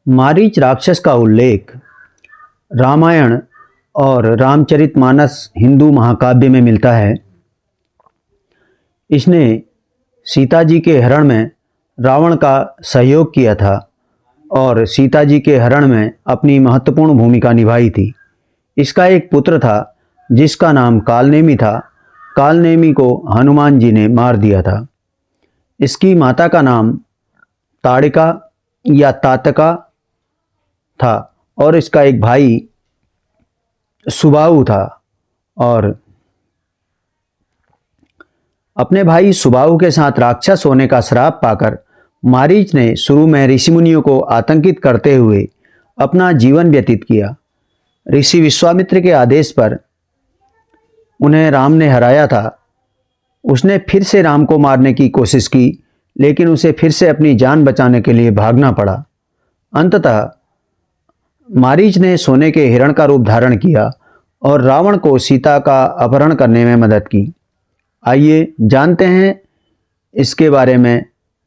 मारीच राक्षस का उल्लेख रामायण और रामचरितमानस हिंदू महाकाव्य में मिलता है। इसने सीता जी के हरण में रावण का सहयोग किया था और सीता जी के हरण में अपनी महत्वपूर्ण भूमिका निभाई थी। इसका एक पुत्र था जिसका नाम कालनेमी था। कालनेमी को हनुमान जी ने मार दिया था। इसकी माता का नाम ताड़िका या तातका था और इसका एक भाई सुबाहु था। और अपने भाई सुबाहु के साथ राक्षस होने का श्राप पाकर मारीच ने शुरू में ऋषि मुनियों को आतंकित करते हुए अपना जीवन व्यतीत किया। ऋषि विश्वामित्र के आदेश पर उन्हें राम ने हराया था। उसने फिर से राम को मारने की कोशिश की, लेकिन उसे फिर से अपनी जान बचाने के लिए भागना पड़ा। अंततः मारीच ने सोने के हिरण का रूप धारण किया और रावण को सीता का अपहरण करने में मदद की। आइए जानते हैं इसके बारे में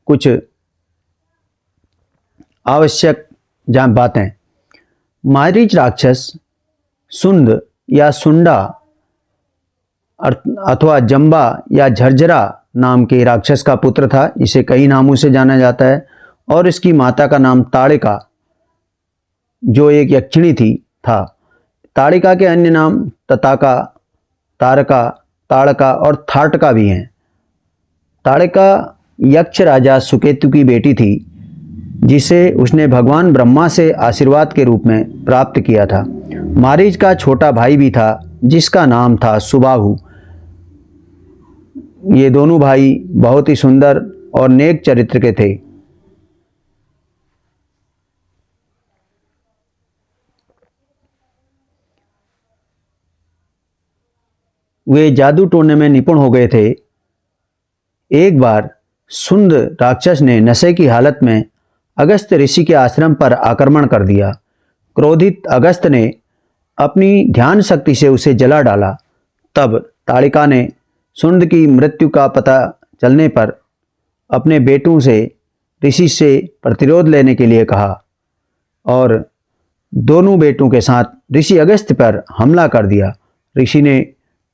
कुछ आवश्यक बातें। मारीच राक्षस सुंद या सुंडा अथवा जंबा या झरझरा नाम के राक्षस का पुत्र था। इसे कई नामों से जाना जाता है और इसकी माता का नाम ताड़िका, जो एक यक्षिणी थी, था। ताड़िका के अन्य नाम तताका, तारका, ताड़का और थाटका भी हैं। ताड़िका यक्ष राजा सुकेतु की बेटी थी, जिसे उसने भगवान ब्रह्मा से आशीर्वाद के रूप में प्राप्त किया था। मारीच का छोटा भाई भी था जिसका नाम था सुबाहु। ये दोनों भाई बहुत ही सुंदर और नेक चरित्र के थे। वे जादू टोने में निपुण हो गए थे। एक बार सुंद राक्षस ने नशे की हालत में अगस्त ऋषि के आश्रम पर आक्रमण कर दिया। क्रोधित अगस्त ने अपनी ध्यान शक्ति से उसे जला डाला। तब ताड़िका ने सुंद की मृत्यु का पता चलने पर अपने बेटों से ऋषि से प्रतिरोध लेने के लिए कहा और दोनों बेटों के साथ ऋषि अगस्त पर हमला कर दिया। ऋषि ने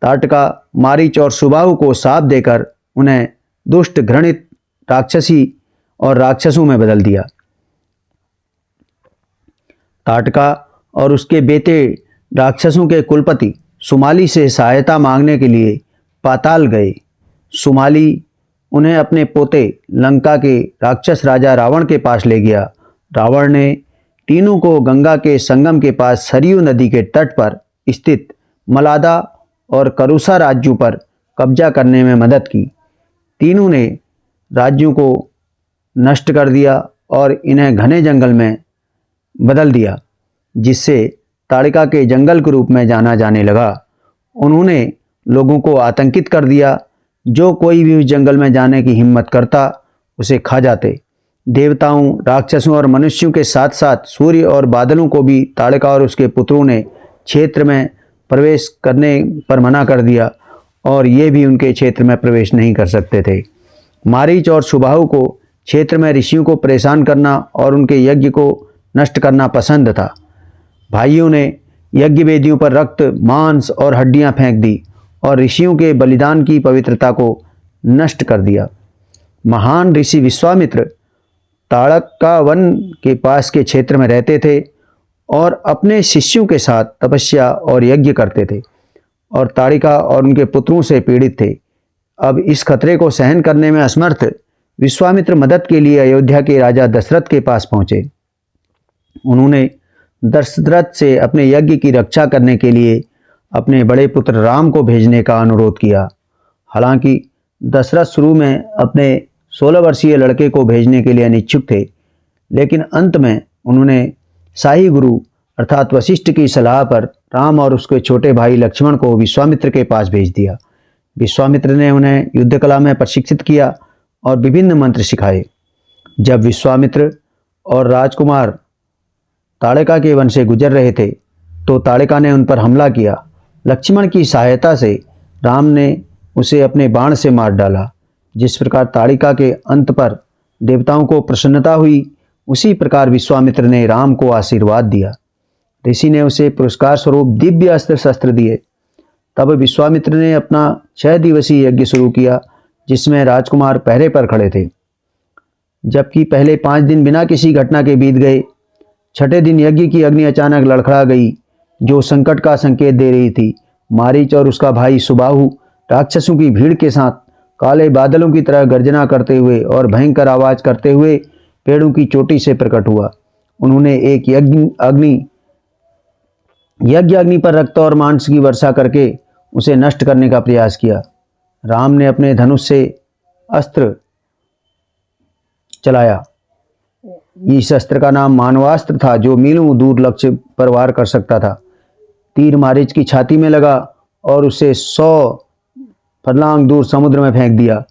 ताटका, मारीच और सुबाहु को शाप देकर उन्हें दुष्ट, घृणित, राक्षसी और राक्षसों में बदल दिया। ताटका और उसके बेटे राक्षसों के कुलपति सुमाली से सहायता मांगने के लिए पाताल गए। सुमाली उन्हें अपने पोते लंका के राक्षस राजा रावण के पास ले गया। रावण ने तीनों को गंगा के संगम के पास सरयू नदी के तट पर स्थित मलादा और करुषा राज्यों पर कब्जा करने में मदद की। तीनों ने राज्यों को नष्ट कर दिया और इन्हें घने जंगल में बदल दिया, जिससे ताड़िका के जंगल के रूप में जाना जाने लगा। उन्होंने लोगों को आतंकित कर दिया। जो कोई भी उस जंगल में जाने की हिम्मत करता उसे खा जाते। देवताओं, राक्षसों और मनुष्यों के साथ साथ सूर्य और बादलों को भी ताड़िका और उसके पुत्रों ने क्षेत्र में प्रवेश करने पर मना कर दिया और ये भी उनके क्षेत्र में प्रवेश नहीं कर सकते थे। मारीच और सुबाहु को क्षेत्र में ऋषियों को परेशान करना और उनके यज्ञ को नष्ट करना पसंद था। भाइयों ने यज्ञ वेदियों पर रक्त, मांस और हड्डियां फेंक दी और ऋषियों के बलिदान की पवित्रता को नष्ट कर दिया। महान ऋषि विश्वामित्र ताड़का वन के पास के क्षेत्र में रहते थे और अपने शिष्यों के साथ तपस्या और यज्ञ करते थे और ताड़िका और उनके पुत्रों से पीड़ित थे। अब इस खतरे को सहन करने में असमर्थ विश्वामित्र मदद के लिए अयोध्या के राजा दशरथ के पास पहुंचे। उन्होंने दशरथ से अपने यज्ञ की रक्षा करने के लिए अपने बड़े पुत्र राम को भेजने का अनुरोध किया। हालांकि दशरथ शुरू में अपने 16 वर्षीय लड़के को भेजने के लिए अनिच्छुक थे, लेकिन अंत में उन्होंने शाही गुरु अर्थात वशिष्ठ की सलाह पर राम और उसके छोटे भाई लक्ष्मण को विश्वामित्र के पास भेज दिया। विश्वामित्र ने उन्हें युद्ध कला में प्रशिक्षित किया और विभिन्न मंत्र सिखाए। जब विश्वामित्र और राजकुमार ताड़िका के वन से गुजर रहे थे तो ताड़िका ने उन पर हमला किया। लक्ष्मण की सहायता से राम ने उसे अपने बाण से मार डाला। जिस प्रकार ताड़िका के अंत पर देवताओं को प्रसन्नता हुई, उसी प्रकार विश्वामित्र ने राम को आशीर्वाद दिया। ऋषि ने उसे पुरस्कार स्वरूप दिव्य अस्त्र शस्त्र दिए। तब विश्वामित्र ने अपना 6 दिवसीय यज्ञ शुरू किया, जिसमें राजकुमार पहरे पर खड़े थे। जबकि पहले 5 दिन बिना किसी घटना के बीत गए, छठे दिन यज्ञ की अग्नि अचानक लड़खड़ा गई, जो संकट का संकेत दे रही थी। मारीच और उसका भाई सुबाहु राक्षसों की भीड़ के साथ काले बादलों की तरह गर्जना करते हुए और भयंकर आवाज करते हुए पेड़ों की चोटी से प्रकट हुआ। उन्होंने एक यज्ञ अग्नि पर रक्त और मांस की वर्षा करके उसे नष्ट करने का प्रयास किया। राम ने अपने धनुष से अस्त्र चलाया। इस अस्त्र का नाम मानवास्त्र था, जो मीलों दूर लक्ष्य पर वार कर सकता था। तीर मारीच की छाती में लगा और उसे 100 फरलांग दूर समुद्र में फेंक दिया।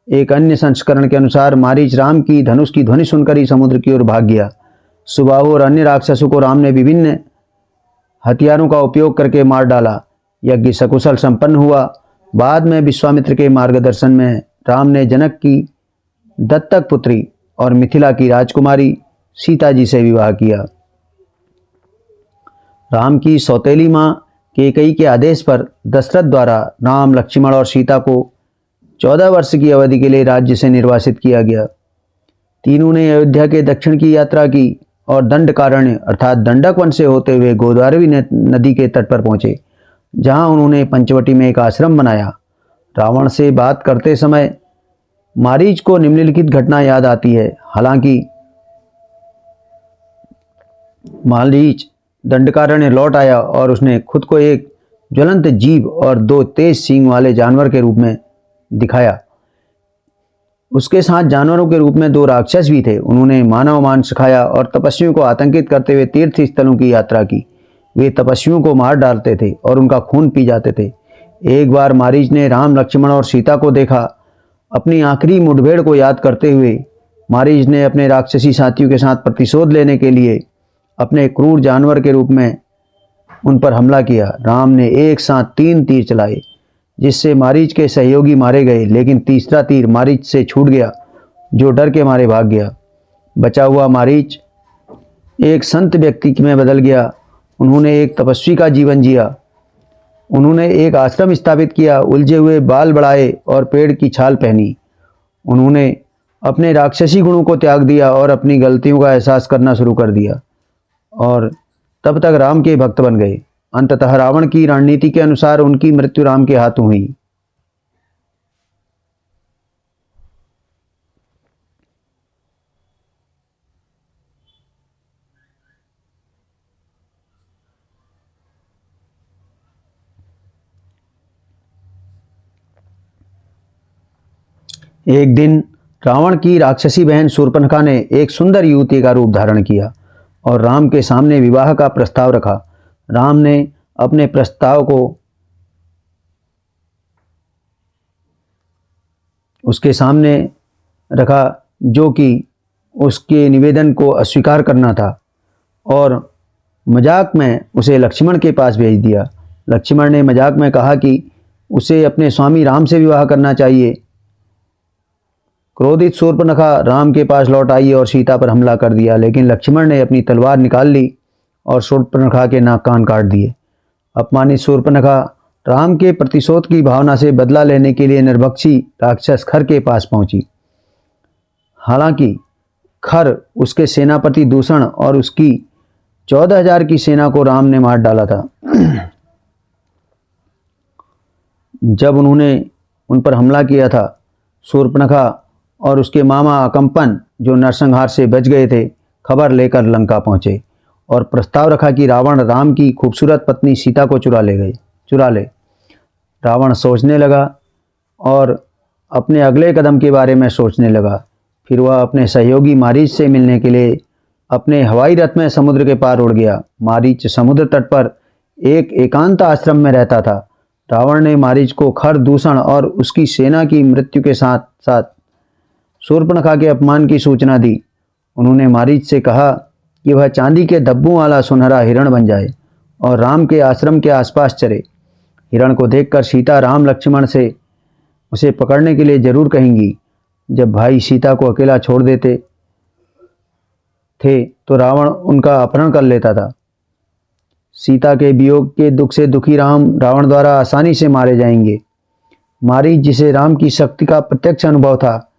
एक अन्य संस्करण के अनुसार मारीच राम की धनुष की ध्वनि सुनकर ही समुद्र की ओर भाग गया। सुबाहु और अन्य राक्षसों को राम ने विभिन्न हथियारों का उपयोग करके मार डाला। यज्ञ सकुशल संपन्न हुआ। बाद में विश्वामित्र के मार्गदर्शन में राम ने जनक की दत्तक पुत्री और मिथिला की राजकुमारी सीता जी से विवाह किया। राम की सौतेली मां कैकेयी के आदेश पर दशरथ द्वारा राम, लक्ष्मण और सीता को 14 वर्ष की अवधि के लिए राज्य से निर्वासित किया गया। तीनों ने अयोध्या के दक्षिण की यात्रा की और दंडकारण्य अर्थात दंडक वन से होते हुए गोदावरी नदी के तट पर पहुंचे, जहां उन्होंने पंचवटी में एक आश्रम बनाया। रावण से बात करते समय मारीच को निम्नलिखित घटना याद आती है। हालांकि मारीच दंडकारण्य लौट आया और उसने खुद को एक ज्वलंत जीव और 2 तेज सींग वाले जानवर के रूप में दिखाया। उसके साथ जानवरों के रूप में 2 राक्षस भी थे। उन्होंने मानव मांस खाया और तपस्वियों को आतंकित करते हुए तीर्थ स्थलों की यात्रा की। वे तपस्वियों को मार डालते थे और उनका खून पी जाते थे। एक बार मारीच ने राम, लक्ष्मण और सीता को देखा। अपनी आखिरी मुठभेड़ को याद करते हुए मारीच ने अपने राक्षसी साथियों के साथ प्रतिशोध लेने के लिए अपने क्रूर जानवर के रूप में उन पर हमला किया। राम ने एक साथ 3 तीर चलाए, जिससे मारीच के सहयोगी मारे गए, लेकिन तीसरा तीर मारीच से छूट गया, जो डर के मारे भाग गया। बचा हुआ मारीच एक संत व्यक्ति में बदल गया। उन्होंने एक तपस्वी का जीवन जिया। उन्होंने एक आश्रम स्थापित किया, उलझे हुए बाल बढ़ाए और पेड़ की छाल पहनी। उन्होंने अपने राक्षसी गुणों को त्याग दिया और अपनी गलतियों का एहसास करना शुरू कर दिया और तब तक राम के भक्त बन गए। अंततः रावण की रणनीति के अनुसार उनकी मृत्यु राम के हाथों हुई। एक दिन रावण की राक्षसी बहन शूर्पणखा ने एक सुंदर युवती का रूप धारण किया और राम के सामने विवाह का प्रस्ताव रखा। राम ने अपने प्रस्ताव को उसके सामने रखा, जो कि उसके निवेदन को अस्वीकार करना था, और मजाक में उसे लक्ष्मण के पास भेज दिया। लक्ष्मण ने मजाक में कहा कि उसे अपने स्वामी राम से विवाह करना चाहिए। क्रोधित शूर्पणखा राम के पास लौट आई और सीता पर हमला कर दिया, लेकिन लक्ष्मण ने अपनी तलवार निकाल ली और शूर्पणखा के नाक कान काट दिए। अपमानित शूर्पणखा राम के प्रतिशोध की भावना से बदला लेने के लिए निर्भक्षी राक्षस खर के पास पहुंची। हालांकि खर उसके सेनापति दूषण और उसकी 14,000 की सेना को राम ने मार डाला था। जब उन्होंने उन पर हमला किया था, शूर्पणखा और उसके मामा अकंपन, जो नरसंहार से बच गए थे, खबर लेकर लंका पहुंचे और प्रस्ताव रखा कि रावण राम की खूबसूरत पत्नी सीता को चुरा ले। रावण सोचने लगा और अपने अगले कदम के बारे में सोचने लगा। फिर वह अपने सहयोगी मारीच से मिलने के लिए अपने हवाई रथ में समुद्र के पार उड़ गया। मारीच समुद्र तट पर एक एकांत आश्रम में रहता था। रावण ने मारीच को खर, दूषण और उसकी सेना की मृत्यु के साथ साथ शूर्पणखा के अपमान की सूचना दी। उन्होंने मारीच से कहा कि वह चांदी के धब्बों वाला सुनहरा हिरण बन जाए और राम के आश्रम के आसपास चरे। हिरण को देखकर सीता राम, लक्ष्मण से उसे पकड़ने के लिए जरूर कहेंगी। जब भाई सीता को अकेला छोड़ देते थे तो रावण उनका अपहरण कर लेता था। सीता के वियोग के दुख से दुखी राम रावण द्वारा आसानी से मारे जाएंगे। मारीच, जिसे राम की शक्ति का प्रत्यक्ष अनुभव था,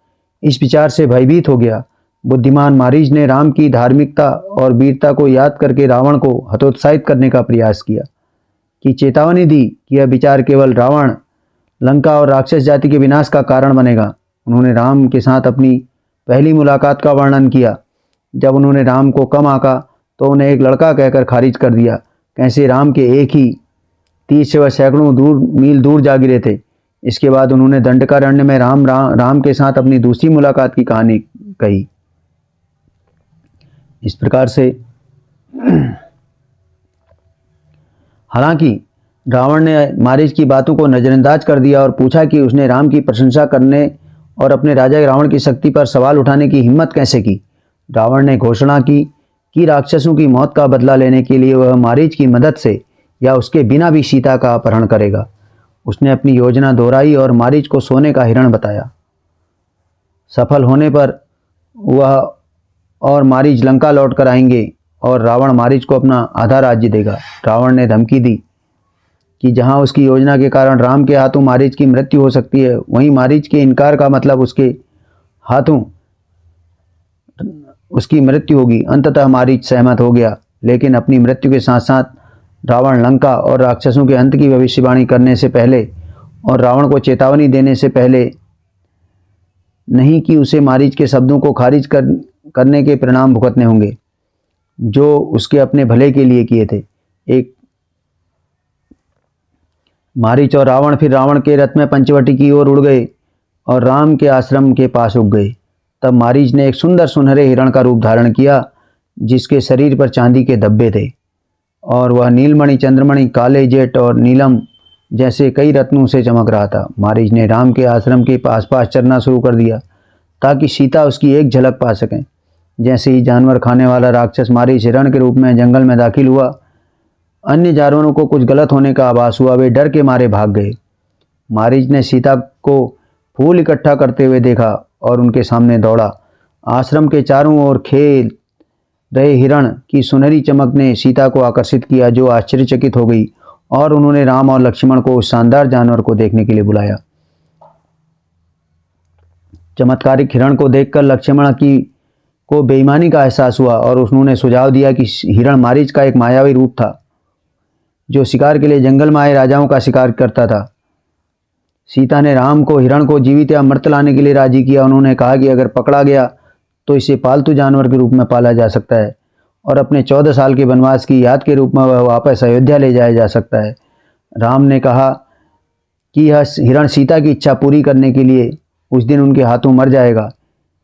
इस विचार से भयभीत हो गया। बुद्धिमान मारीच ने राम की धार्मिकता और वीरता को याद करके रावण को हतोत्साहित करने का प्रयास किया, कि चेतावनी दी कि यह विचार केवल रावण, लंका और राक्षस जाति के विनाश का कारण बनेगा। उन्होंने राम के साथ अपनी पहली मुलाकात का वर्णन किया। जब उन्होंने राम को कम आंका तो उन्हें एक लड़का कहकर खारिज कर दिया। कैसे राम के एक ही तीर से वह सैकड़ों मील दूर जा गिरे थे। इसके बाद उन्होंने दंडकारण्य में राम के साथ अपनी दूसरी मुलाकात की कहानी कही। इस प्रकार से हालांकि रावण ने मारीच की बातों को नज़रअंदाज कर दिया और पूछा कि उसने राम की प्रशंसा करने और अपने राजा रावण की शक्ति पर सवाल उठाने की हिम्मत कैसे की। रावण ने घोषणा की कि राक्षसों की मौत का बदला लेने के लिए वह मारीच की मदद से या उसके बिना भी सीता का अपहरण करेगा। उसने अपनी योजना दोहराई और मारीच को सोने का हिरण बताया। सफल होने पर वह और मारीच लंका लौट कर आएंगे और रावण मारीच को अपना आधा राज्य देगा। रावण ने धमकी दी कि जहां उसकी योजना के कारण राम के हाथों मारीच की मृत्यु हो सकती है, वहीं मारीच के इनकार का मतलब उसके हाथों उसकी मृत्यु होगी। अंततः मारीच सहमत हो गया, लेकिन अपनी मृत्यु के साथ साथ रावण लंका और राक्षसों के अंत की भविष्यवाणी करने से पहले और रावण को चेतावनी देने से पहले नहीं कि उसे मारीच के शब्दों को खारिज करने के परिणाम भुगतने होंगे जो उसके अपने भले के लिए किए थे। एक मारीच और रावण फिर रावण के रथ में पंचवटी की ओर उड़ गए और राम के आश्रम के पास रुक गए। तब मारीच ने एक सुंदर सुनहरे हिरण का रूप धारण किया, जिसके शरीर पर चांदी के धब्बे थे और वह नीलमणि, चंद्रमणि, काले जेट और नीलम जैसे कई रत्नों से चमक रहा था। मारीच ने राम के आश्रम के पास पास चरना शुरू कर दिया ताकि सीता उसकी एक झलक पा सकें। जैसे ही जानवर खाने वाला राक्षस मारीच हिरण के रूप में जंगल में दाखिल हुआ, अन्य जानवरों को कुछ गलत होने का आभास हुआ। वे डर के मारे भाग गए। मारीच ने सीता को फूल इकट्ठा करते हुए देखा और उनके सामने दौड़ा। आश्रम के चारों ओर खेल रहे हिरण की सुनहरी चमक ने सीता को आकर्षित किया, जो आश्चर्यचकित हो गई और उन्होंने राम और लक्ष्मण को उस शानदार जानवर को देखने के लिए बुलाया। चमत्कारिक हिरण को देखकर लक्ष्मण को बेईमानी का एहसास हुआ और उन्होंने सुझाव दिया कि हिरण मारीच का एक मायावी रूप था, जो शिकार के लिए जंगल में आए राजाओं का शिकार करता था। सीता ने राम को हिरण को जीवित या मृत लाने के लिए राजी किया। उन्होंने कहा कि अगर पकड़ा गया तो इसे पालतू जानवर के रूप में पाला जा सकता है और अपने 14 साल के वनवास की याद के रूप में वह वापस अयोध्या ले जाया जा सकता है। राम ने कहा कि यह हिरण सीता की इच्छा पूरी करने के लिए उस दिन उनके हाथों मर जाएगा,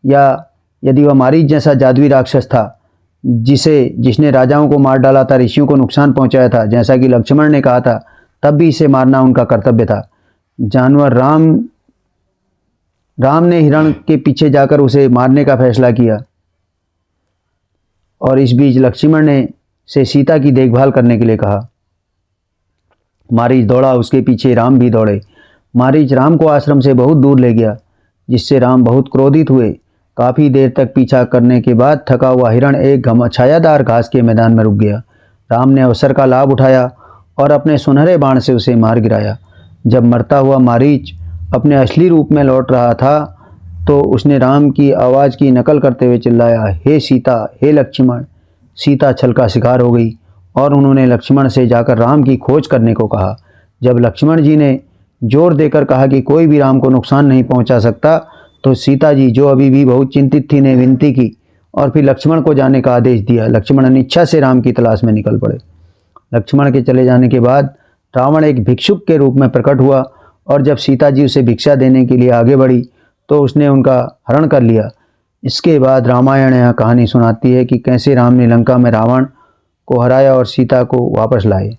या यदि वह मारीच जैसा जादुई राक्षस था जिसने राजाओं को मार डाला था, ऋषियों को नुकसान पहुंचाया था, जैसा कि लक्ष्मण ने कहा था, तब भी इसे मारना उनका कर्तव्य था। जानवर राम ने हिरण के पीछे जाकर उसे मारने का फैसला किया और इस बीच लक्ष्मण ने से सीता की देखभाल करने के लिए कहा। मारीच दौड़ा, उसके पीछे राम भी दौड़े। मारीच राम को आश्रम से बहुत दूर ले गया, जिससे राम बहुत क्रोधित हुए। काफ़ी देर तक पीछा करने के बाद थका हुआ हिरण एक छायादार घास के मैदान में रुक गया। राम ने अवसर का लाभ उठाया और अपने सुनहरे बाण से उसे मार गिराया। जब मरता हुआ मारीच अपने असली रूप में लौट रहा था तो उसने राम की आवाज़ की नकल करते हुए चिल्लाया, हे सीता, हे लक्ष्मण। सीता छल का शिकार हो गई और उन्होंने लक्ष्मण से जाकर राम की खोज करने को कहा। जब लक्ष्मण जी ने जोर देकर कहा कि कोई भी राम को नुकसान नहीं पहुंचा सकता, तो सीता जी, जो अभी भी बहुत चिंतित थी, ने विनती की और फिर लक्ष्मण को जाने का आदेश दिया। लक्ष्मण अनिच्छा से राम की तलाश में निकल पड़े। लक्ष्मण के चले जाने के बाद रावण एक भिक्षुक के रूप में प्रकट हुआ और जब सीता जी उसे भिक्षा देने के लिए आगे बढ़ी तो उसने उनका हरण कर लिया। इसके बाद रामायण यह कहानी सुनाती है कि कैसे राम ने लंका में रावण को हराया और सीता को वापस लाए।